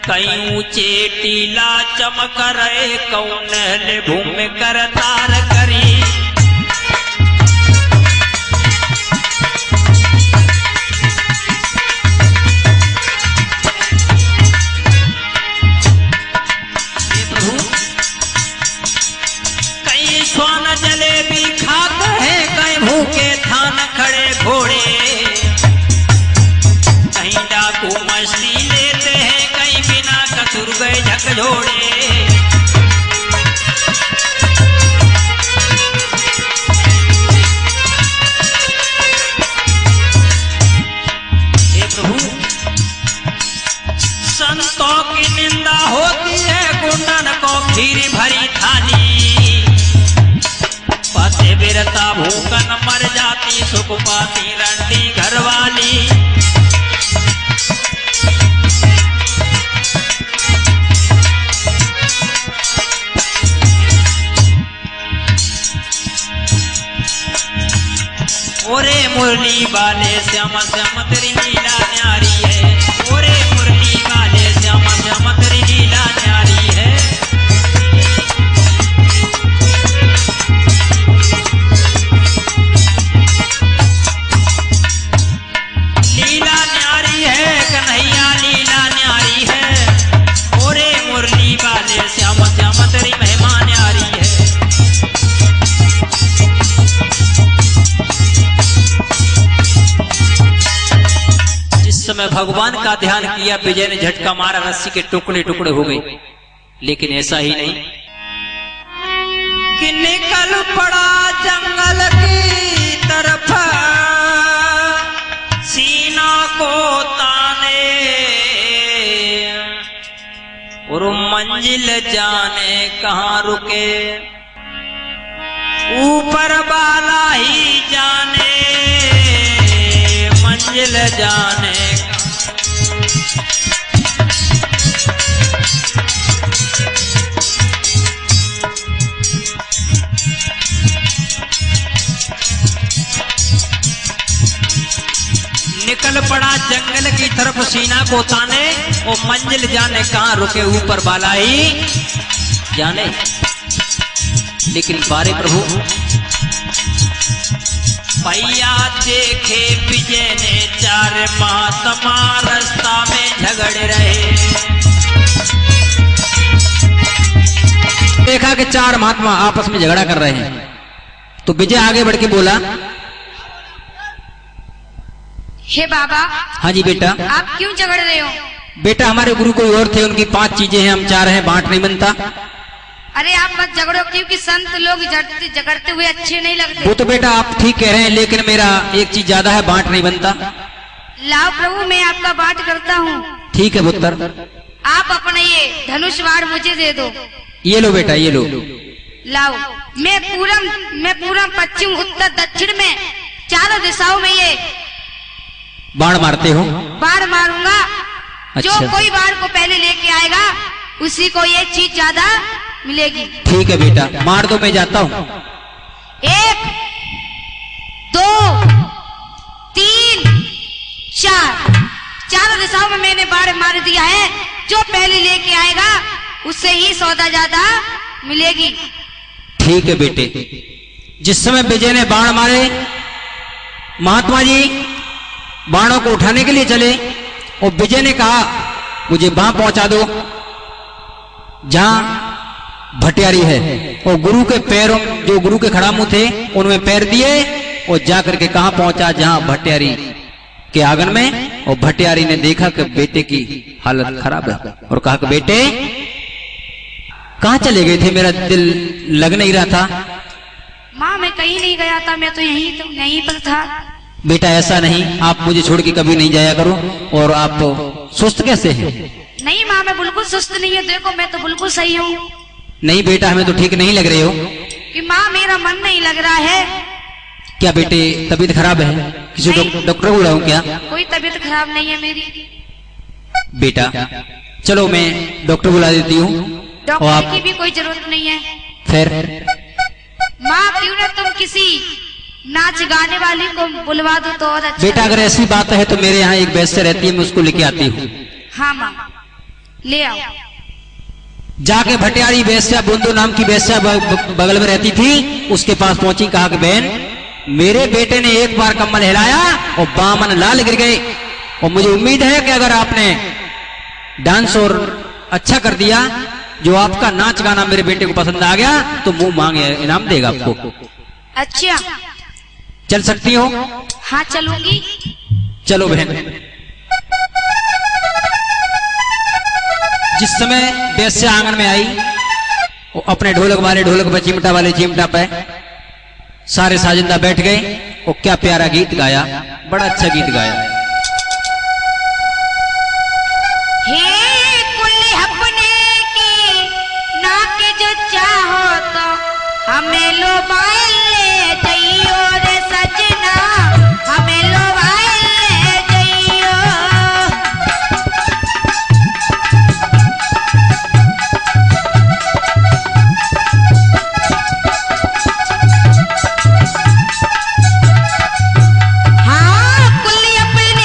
कहीं ऊंचे टीला चमक रहे, कौन भूमि कर तार करी। स्वान जलेबी खाते हैं, कहीं भूखे थान खड़े घोड़े, कहीं डाकू मस्ती लेते हैं, कहीं बिना कसूर गए झकझोड़े। हे प्रभु, संतों की निंदा होती है, गुंडन को खीरी भरी थाली, पाते बिरता भूखन मर जाती, सुख पाती रंडी घरवाली। ओरे मुरली वाले श्याम श्याम तेरी लीला न्यारी है। ओरे मुरली वाले श्याम श्याम तेरी लीला न्यारी है। लीला न्यारी है कन्हैया, लीला न्यारी है। ओरे मुरली वाले श्याम श्याम तेरी महिमा न्यारी है। जिस समय भगवान का ध्यान किया, विजय ने झटका मारा, रस्सी के टुकड़े टुकड़े हो गए। लेकिन ऐसा ही नहीं कि निकल पड़ा जंगल की तरफ, सीना को ताने, और मंजिल जाने कहाँ रुके, ऊपर वाला ही जाने मंजिल जाने कहाँ। निकल पड़ा जंगल की तरफ सीना को ताने, और मंजिल जाने कहाँ रुके, ऊपर वाला ही जाने। लेकिन बारे प्रभु, भैया देखे विजय ने चार महात्मा रास्ता में झगड़ रहे। देखा कि चार महात्मा आपस में झगड़ा कर रहे हैं, तो विजय आगे बढ़ के बोला, हे बाबा। हाँ जी बेटा। आप क्यों झगड़ रहे हो? बेटा हमारे गुरु कोई और थे, उनकी 5 चीजें हैं, हम 4 हैं, बांट नहीं बनता। अरे आप मत झगड़ो, क्योंकि संत लोग झगड़ते हुए अच्छे नहीं लगते। वो तो बेटा आप ठीक कह रहे हैं, लेकिन मेरा एक चीज ज्यादा है, बांट नहीं बनता। लाओ प्रभु, मैं आपका बांट करता हूँ। ठीक है पुत्र, आप अपना ये धनुष बाण मुझे दे दो। ये लो बेटा, ये लो। लाओ, मैं पूरब पश्चिम उत्तर दक्षिण में चारों दिशाओं में ये बाण मारते हो? बाण मारूंगा। जो अच्छा। कोई बाण को पहले लेके आएगा उसी को ये चीज ज्यादा मिलेगी। ठीक है बेटा, मार दो, मैं जाता हूँ। 1 2 3 4 चारों दिशाओं में मैंने बाण मार दिया है। जो पहले लेके आएगा उससे ही सौदा ज्यादा मिलेगी। ठीक है बेटे। जिस समय विजय ने बाण मारे, महात्मा जी बाणों को उठाने के लिए चले और विजय ने कहा मुझे वहां पहुंचा दो जहां भटियारी है, और गुरु के पैरों, जो गुरु के खड़ामू थे उनमें पैर दिए और जाकर के कहां पहुंचा, जहां भटियारी के आंगन में। और भटियारी ने देखा कि बेटे की हालत खराब है और कहा कि बेटे कहां चले गए थे, मेरा दिल लग नहीं रहा था। माँ मैं कहीं नहीं गया था, मैं तो यहीं पर था। बेटा ऐसा नहीं, आप मुझे छोड़ के कभी नहीं जाया करो। और आप सुस्त कैसे हैं? नहीं माँ, मैं बिल्कुल सुस्त नहीं हूँ। देखो मैं तो बिल्कुल सही हूँ। नहीं बेटा, हमें तो ठीक नहीं लग रहे हो। कि माँ मेरा मन नहीं लग रहा है। क्या बेटे तबीयत खराब है? किसी नहीं। डॉक्टर को बुलाऊं क्या? कोई तबीयत खराब नहीं है मेरी। बेटा चलो मैं डॉक्टर बुला देती हूँ। और डॉक्टर आप की भी कोई जरूरत नहीं है। फिर माँ क्यों ना तुम किसी नाच गाने वाली को बुलवा दो तो और अच्छा। बेटा अगर ऐसी बात है तो मेरे यहाँ एक वैश्य रहती है, मैं उसको लेके आती हूँ। हाँ माँ ले आओ। जाके भटियारी वैश्या, बुंदू नाम की वैश्या बगल में रहती थी, उसके पास पहुंची। कहा कि बहन मेरे बेटे ने एक बार कम्बल हिलाया और बामन लाल गिर गए, और मुझे उम्मीद है कि अगर आपने डांस और अच्छा कर दिया, जो आपका नाच गाना मेरे बेटे को पसंद आ गया, तो मुंह मांगे इनाम देगा आपको। अच्छा चल सकती हो? हाँ चलूंगी। चलो बहन। जिस समय वैश्या आंगन में आई, वो अपने ढोलक वाले ढोलक पे, चिमटा वाले चिमटा पे, सारे साजिंदा बैठ गए और क्या प्यारा गीत गाया, बड़ा अच्छा गीत गाया। हे कुल अपने की नाक जो चाहो तो हमें लो बाइल ले जइयो रे सजना, हमें लो बाइल ले जइयो। हाँ कुल अपने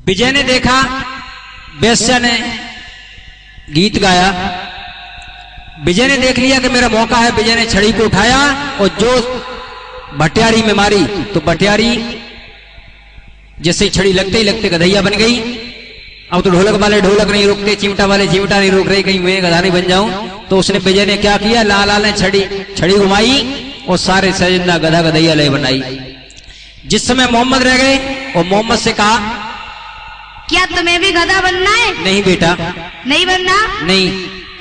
विजय ने देखा वेश्या ने गीत गाया। विजय ने देख लिया कि मेरा मौका है। विजय ने छड़ी को उठाया और जो भटियारी में मारी तो भटियारी जैसे ही छड़ी लगते ही लगते गधैया बन गई। अब तो ढोलक वाले ढोलक नहीं रोकते, चिमटा वाले चिमटा नहीं रोक रहे, कहीं मैं गधा नहीं बन जाऊं। तो उसने विजय ने क्या किया, लाल ने छड़ी घुमाई और सारे सजिंदा गधा गधैया ले बनाई। जिस समय मोहम्मद रह गए और मोहम्मद से कहा, क्या तुम्हें भी गधा बनना है? नहीं बेटा, नहीं बनना? नहीं।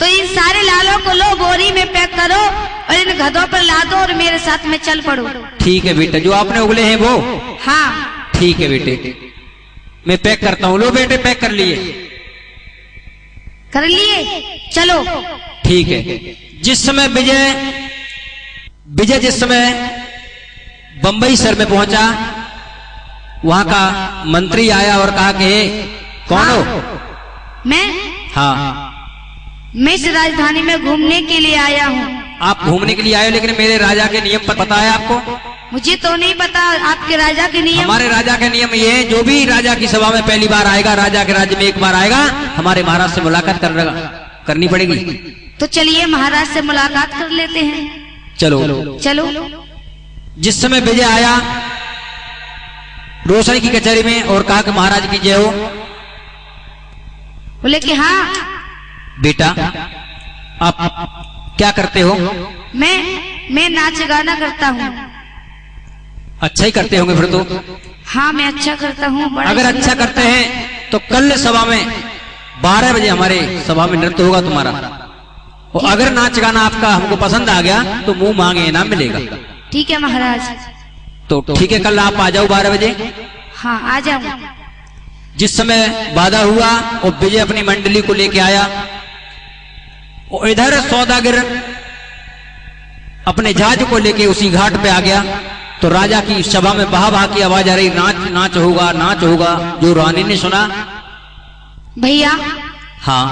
तो इन सारे लालों को लो, बोरी में पैक करो और इन गधों पर लादो और मेरे साथ में चल पड़ो। ठीक है बेटा, जो आपने उगले हैं वो? हाँ ठीक है बेटे, मैं पैक करता हूँ। लो बेटे, पैक कर लिए? कर लिए, चलो। ठीक है। जिस समय विजय जिस समय बंबई शहर में पहुंचा, वहां का मंत्री आया और कहा कि कौन हो? मैं? हाँ। मैं इस राजधानी में घूमने के लिए आया हूँ। आप घूमने के लिए आए हो, लेकिन मेरे राजा के नियम पता है आपको? मुझे तो नहीं पता आपके राजा के नियम। हमारे राजा के नियम ये है, जो भी राजा की सभा में पहली बार आएगा, राजा के राज्य में एक बार आएगा, हमारे महाराज से मुलाकात करनी पड़ेगी। तो चलिए महाराज से मुलाकात कर लेते हैं। चलो चलो। जिस समय विजय आया रोशनी की कचहरी में और कहा कि महाराज की जय हो। बोले कि हाँ। बेटा आप क्या करते हो? मैं नाच गाना करता हूँ। अच्छा ही करते होंगे फिर तो। हाँ मैं अच्छा करता हूँ। अगर अच्छा करते हैं तो कल सभा में 12 बजे हमारे सभा में नृत्य होगा तुम्हारा। और अगर नाच गाना आपका हमको पसंद आ गया तो मुंह मांगे इनाम मिलेगा। ठीक है महाराज। तो ठीक है, कल आप आ जाओ 12 बजे। हाँ आ जाओ। जिस समय वादा हुआ और विजय अपनी मंडली को लेके आया और इधर सौदागर अपने जहाज को लेके उसी घाट पे आ गया, तो राजा की सभा में बहा की आवाज आ रही, नाच नाच होगा, नाच होगा। जो रानी ने सुना, भैया। हाँ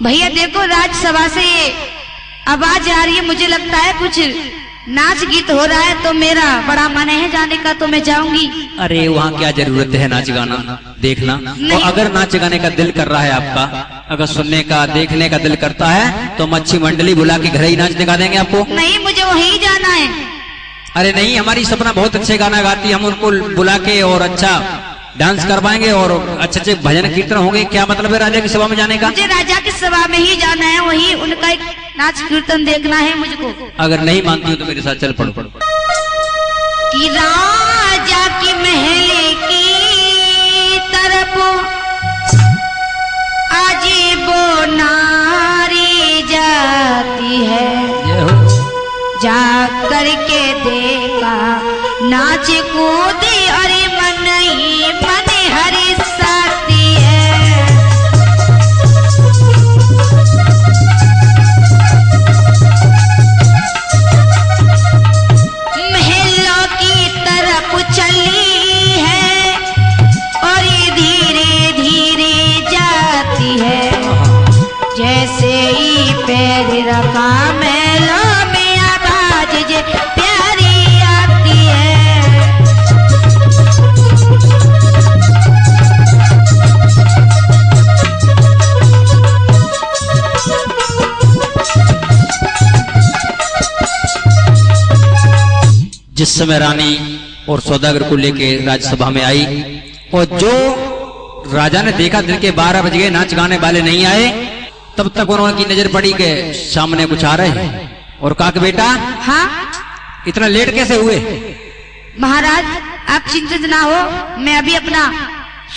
भैया देखो, राजसभा से ये आवाज आ रही है, मुझे लगता है कुछ नाच गीत हो रहा है, तो मेरा बड़ा मन है जाने का, तो मैं जाऊंगी। अरे वहाँ क्या जरूरत है नाच गाना देखना? और अगर नाच गाने का दिल कर रहा है आपका, अगर सुनने का देखने का दिल करता है, तो हम अच्छी मंडली बुला के घर ही नाच दिखा देंगे आपको। नहीं, मुझे वहीं जाना है। अरे नहीं, हमारी सपना बहुत अच्छे गाना गाती है, हम उनको बुला के और अच्छा डांस करवाएंगे और अच्छे अच्छे भजन कीर्तन होंगे। क्या मतलब है राजा की सभा में जाने का? मुझे राजा की सभा में ही जाना है, वही उनका एक नाच कीर्तन देखना है मुझको। अगर नहीं मानती हो तो मेरे साथ चल पड़ो। कि राजा की महल की तरफ अजीबो नारी जाती है, जा करके देखा नाच कूद, अरे मन ही मन हरी साथी है। महलों की तरफ चली है और ये धीरे धीरे जाती है, जैसे ही पैर रखा महलों में आवाज जे प्यारी आती है। जिस समय रानी और सौदागर को लेके राज्यसभा में आई और जो राजा ने देखा दिन के 12 बज गए, नाच गाने वाले नहीं आए, तब तक उन्होंने की नजर पड़ी के सामने कुछ आ रहे हैं और कहा कि बेटा हाँ इतना लेट कैसे हुए? महाराज आप चिंतित ना हो, मैं अभी अपना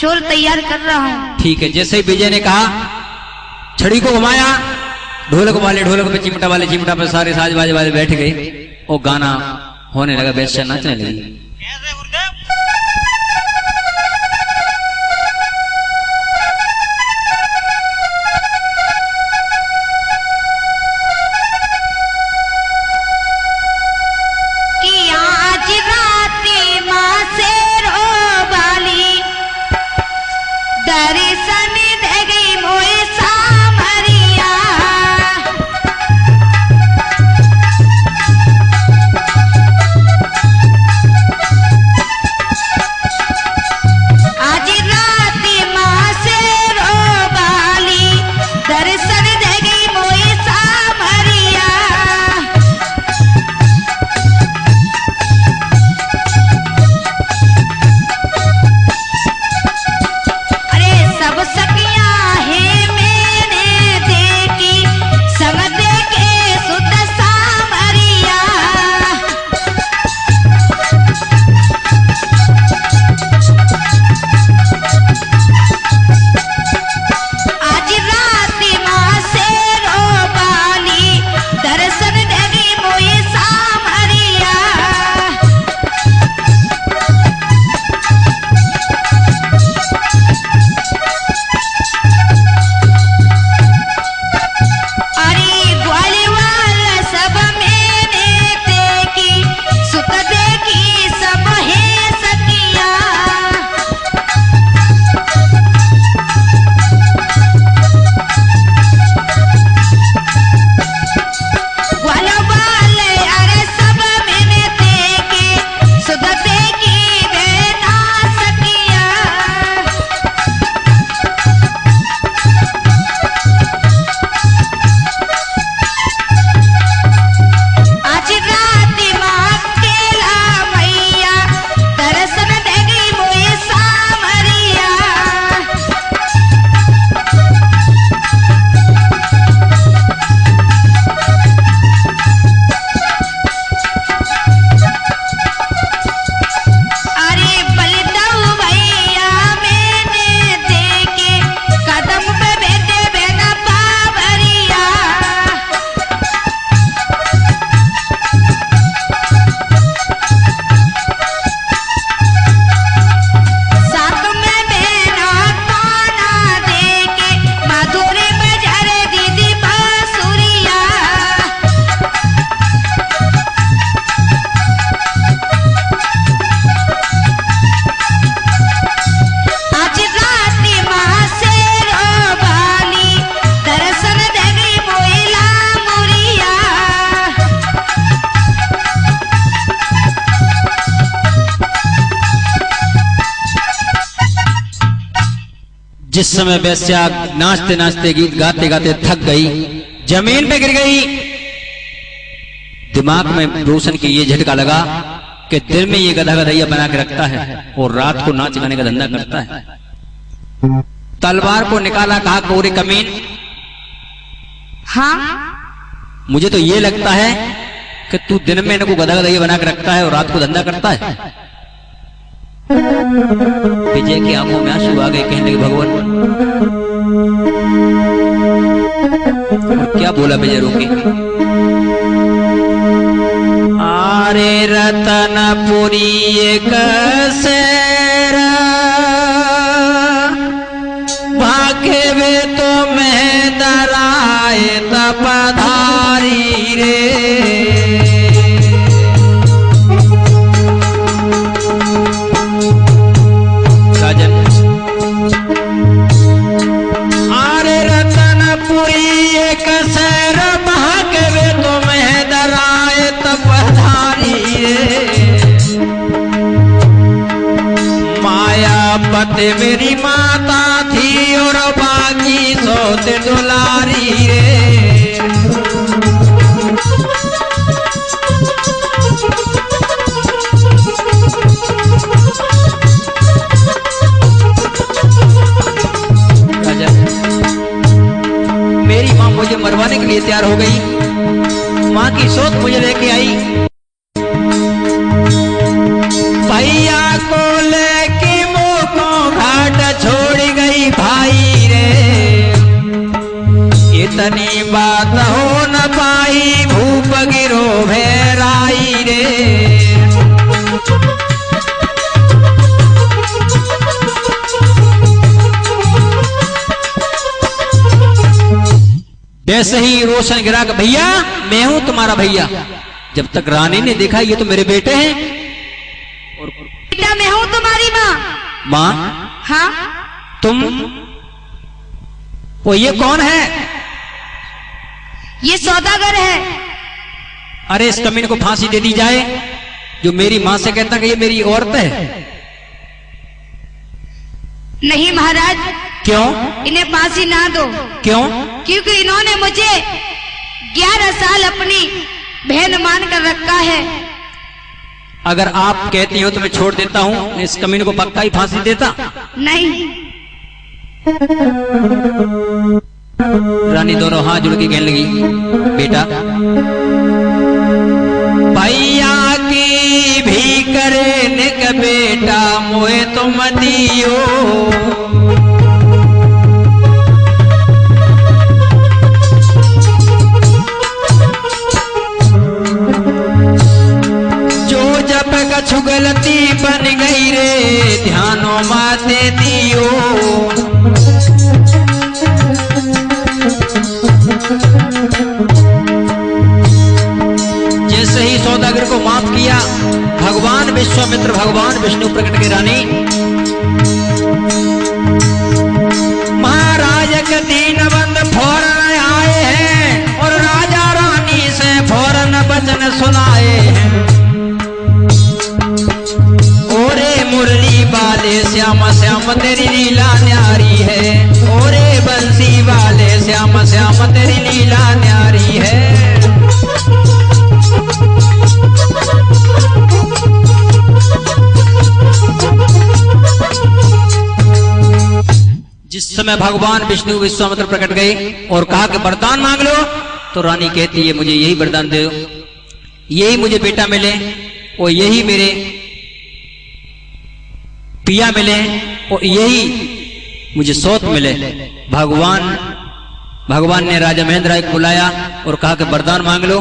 शोर तैयार कर रहा हूँ। ठीक है। जैसे ही विजय ने कहा, छड़ी को घुमाया, ढोलक वाले ढोलक पे, चिमटा वाले चिमटा पे, सारे साज वाले बैठ गए और गाना होने लगा, बेस्या नाचने लगी। दर्शन दे गई मोए सामरिया, जिस समय वेश्या नाचते नाचते गीत गाते गाते थक गई, जमीन पे गिर गई, दिमाग में रोशन की ये झटका लगा कि दिन में ये गधा गधैया बना के रखता है और रात को नाच गाने का धंधा करता है। तलवार को निकाला, कहा कोरे कमीन, हाँ मुझे तो ये लगता है कि तू दिन में इनको गधा गधैया बना के रखता है और रात को धंधा करता है। विजय की आंखों में आंसू आ गए, कहने लगे भगवान। और क्या बोला विजय रोके, आरे रतनपुरी एक सेरा भागे वे तो मैं दराए तपधारी रे। राजन, आरे रतनपुरी एक सेरा भागे वे तो मैं दराए तपधारी रे। मायापति मेरी माता थी और बाकी सोत दुलारी रे। मेरी माँ मुझे मरवाने के लिए तैयार हो गई, माँ की सोच मुझे लेके आई, भैया को लेके मोको घाट छोड़ गई भाई रे। इतनी बात हो न पाई, भूप गिरो भैराई रे। वैसे ही रोशन गिरा कि भैया मैं हूं तुम्हारा भैया। जब तक रानी ने देखा ये तो मेरे बेटे हैं, और बेटा मैं हूँ तुम्हारी माँ। माँ? हाँ तुम? वो ये कौन है? ये सौदागर है। अरे इस कमीने को फांसी दे दी जाए जो मेरी माँ से कहता कि ये मेरी औरत है। नहीं महाराज। क्यों? इन्हें फांसी ना दो। क्यों? क्योंकि इन्होंने मुझे 11 साल अपनी बहन मान कर रखा है। अगर आप कहती हो तो मैं छोड़ देता हूं, इस कमीने को पक्का ही फांसी देता। नहीं। रानी दोनों हाथ जुड़ के कहने लगी, बेटा भैया की भी करे निक बेटा मोए तुम दियो। जो जब कछु गलती बन गई रे ध्यानों माते दियो। जैसे ही सौदागर को माफ किया, भगवान विश्वामित्र भगवान विष्णु प्रकट के रानी महाराज के दीनबंद फौरन आए हैं और राजा रानी से फौरन वचन सुनाए हैं। ओरे मुरली वाले श्याम श्याम तेरी लीला न्यारी है। ओरे बंसी वाले श्याम श्याम तेरी लीला न्यारी है। जिस समय भगवान विष्णु विश्वामित्र प्रकट गए और कहा कि वरदान मांग लो, तो रानी कहती है मुझे यही वरदान दो, यही मुझे बेटा मिले और यही मेरे पिया मिले और यही मुझे सौत मिले। भगवान ने राजा महेंद्र राय को बुलाया और कहा कि वरदान मांग लो।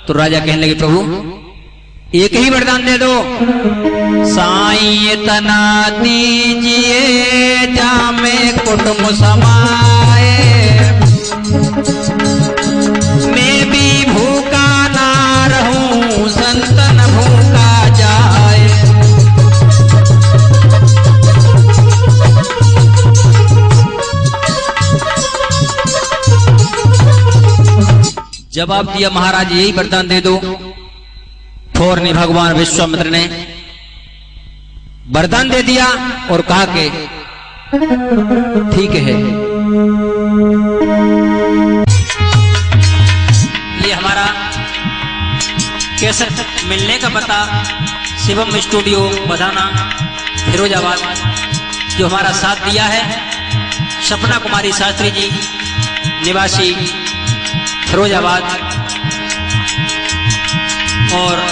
तो राजा कहने लगे प्रभु एक ही वरदान दे दो। साईं तना दीजिए जामे कुटुंब समाए, मैं भी भूखा ना रहूं संतन भूखा जाए। जवाब दिया महाराज यही वरदान दे दो। फौरन भगवान विश्वामित्र ने वरदान दे दिया और कहा कि ठीक है। ये हमारा कैसेट मिलने का पता शिवम स्टूडियो बधाना फिरोजाबाद। जो हमारा साथ दिया है सपना कुमारी शास्त्री जी निवासी फिरोजाबाद, और